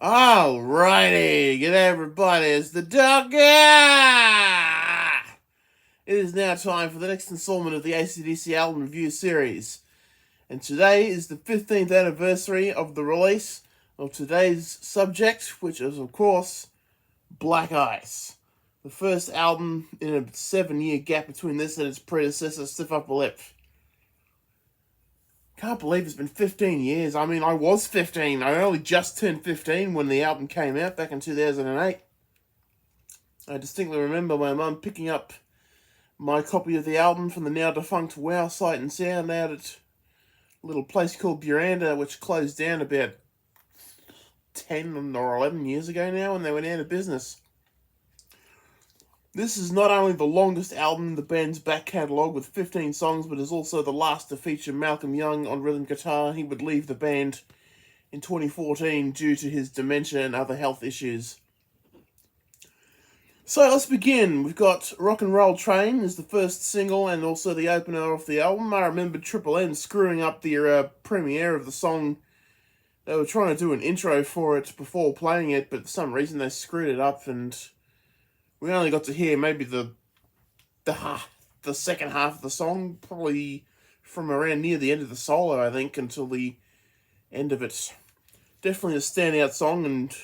Alrighty, g'day everybody, it's the Doga! It is now time for the next installment of the AC/DC album review series. And today is the 15th anniversary of the release of today's subject, which is, of course, Black Ice. The first album in a 7-year gap between this and its predecessor, Stiff Upper Lip. Can't believe it's been 15 years. I mean, I was 15. I only just turned 15 when the album came out back in 2008. I distinctly remember my mum picking up my copy of the album from the now defunct Wow Sight and Sound out at a little place called Buranda, which closed down about 10 or 11 years ago now when they went out of business. This is not only the longest album in the band's back catalogue with 15 songs, but is also the last to feature Malcolm Young on rhythm guitar. He would leave the band in 2014 due to his dementia and other health issues. So let's begin. We've got Rock and Roll Train as the first single and also the opener of the album. I remember Triple M screwing up the premiere of the song. They were trying to do an intro for it before playing it, but for some reason they screwed it up and we only got to hear maybe the second half of the song, probably from around near the end of the solo, I think, until the end of it. Definitely a standout song, and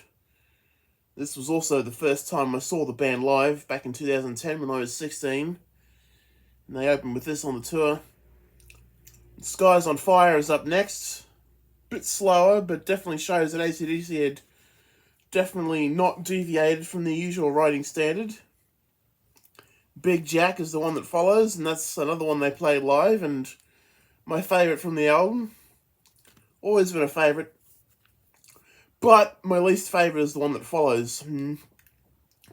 this was also the first time I saw the band live back in 2010 when I was 16. And they opened with this on the tour. Skies on Fire is up next. Bit slower, but definitely shows that AC/DC had definitely not deviated from the usual writing standard. Big Jack is the one that follows, and that's another one they played live, and my favourite from the album. Always been a favourite. But my least favourite is the one that follows.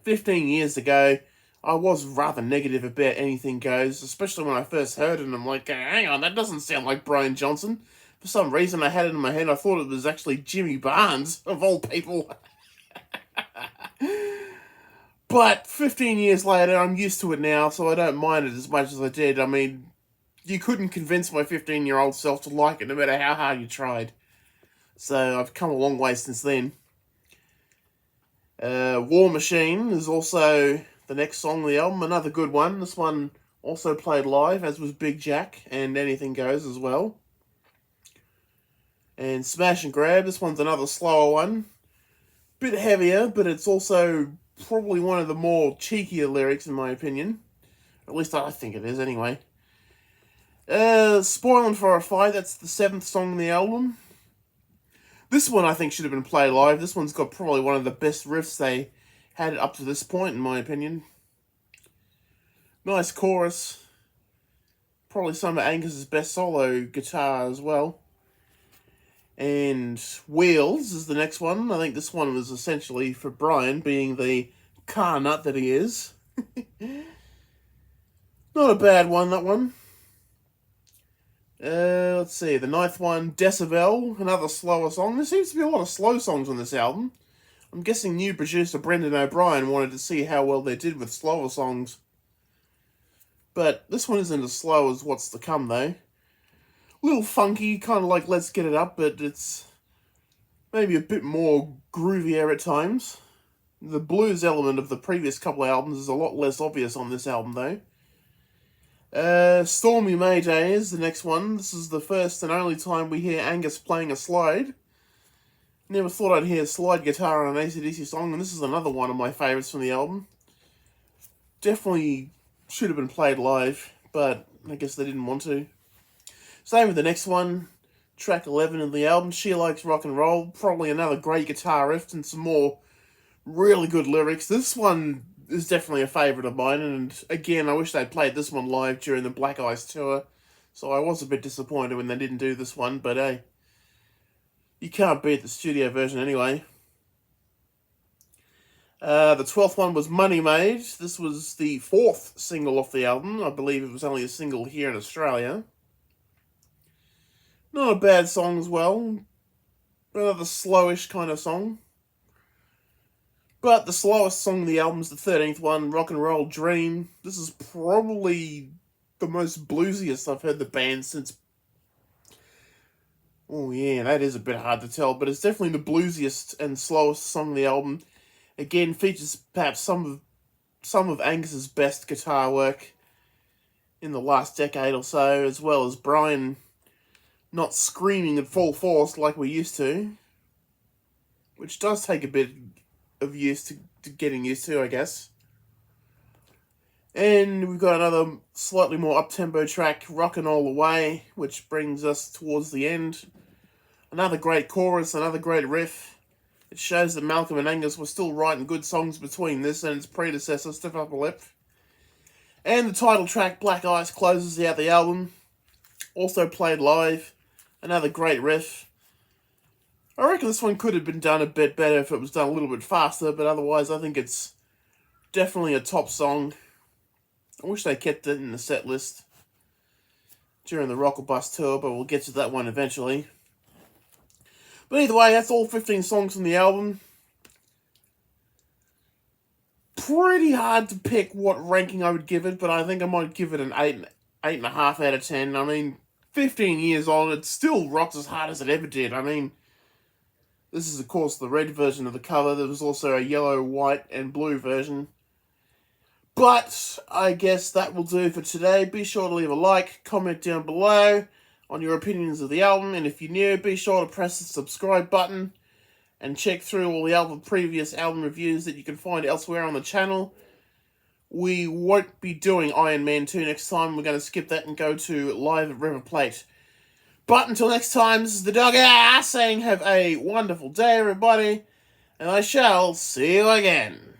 15 years ago, I was rather negative about Anything Goes, especially when I first heard it, and I'm like, hang on, that doesn't sound like Brian Johnson. For some reason, I had it in my head, I thought it was actually Jimmy Barnes, of all people. But 15 years later, I'm used to it now, so I don't mind it as much as I did. I mean, you couldn't convince my 15-year-old self to like it, no matter how hard you tried. So I've come a long way since then. War Machine is also the next song on the album, another good one. This one also played live, as was Big Jack, and Anything Goes as well. And Smash and Grab, this one's another slower one. Bit heavier, but it's also probably one of the more cheekier lyrics in my opinion. At least I think it is anyway. Spoiling for a Fight, that's the 7th song on the album. This one I think should have been played live. This one's got probably one of the best riffs they had up to this point in my opinion. Nice chorus. Probably some of Angus's best solo guitar as well. And Wheels is the next one. I think this one was essentially for Brian, being the car nut that he is. Not a bad one, that one. Let's see, the 9th one, Decibel, another slower song. There seems to be a lot of slow songs on this album. I'm guessing new producer Brendan O'Brien wanted to see how well they did with slower songs. But this one isn't as slow as what's to come, though. A little funky, kind of like Let's Get It Up, but it's maybe a bit more groovier at times. The blues element of the previous couple of albums is a lot less obvious on this album, though. Stormy Mayday is the next one. This is the first and only time we hear Angus playing a slide. Never thought I'd hear slide guitar on an AC/DC song, and this is another one of my favourites from the album. Definitely should have been played live, but I guess they didn't want to. Same with the next one, track 11 of the album, She Likes Rock and Roll. Probably another great guitar riff and some more really good lyrics. This one is definitely a favourite of mine, and again, I wish they'd played this one live during the Black Ice tour, so I was a bit disappointed when they didn't do this one, but hey, you can't beat the studio version anyway. The 12th one was Money Made. This was the 4th single off the album. I believe it was only a single here in Australia. Not a bad song as well. Another slowish kind of song. But the slowest song of the album is the 13th one, Rock and Roll Dream. This is probably the most bluesiest I've heard the band since Oh yeah, that is a bit hard to tell, but it's definitely the bluesiest and slowest song on the album. Again, features perhaps some of Angus's best guitar work in the last decade or so, as well as Brian not screaming at full force like we used to, which does take a bit of to getting used to, I guess. And we've got another slightly more up-tempo track, Rockin' All the Way, which brings us towards the end. Another great chorus, another great riff. It shows that Malcolm and Angus were still writing good songs between this and its predecessor, Stiff Upper Lip. And the title track, Black Ice, closes out the album. Also played live. Another great riff. I reckon this one could have been done a bit better if it was done a little bit faster, but otherwise I think it's definitely a top song. I wish they kept it in the set list during the Rock or Bust tour, but we'll get to that one eventually. But either way, that's all 15 songs from the album. Pretty hard to pick what ranking I would give it, but I think I might give it an 8.5 out of 10. I mean, 15 years on, it still rocks as hard as it ever did. I mean, this is, of course, the red version of the cover. There was also a yellow, white, and blue version. But I guess that will do for today. Be sure to leave a like, comment down below on your opinions of the album. And if you're new, be sure to press the subscribe button and check through all the previous album reviews that you can find elsewhere on the channel. We won't be doing Iron Man 2 next time. We're going to skip that and go to Live at River Plate. But until next time, this is the Doga saying have a wonderful day, everybody. And I shall see you again.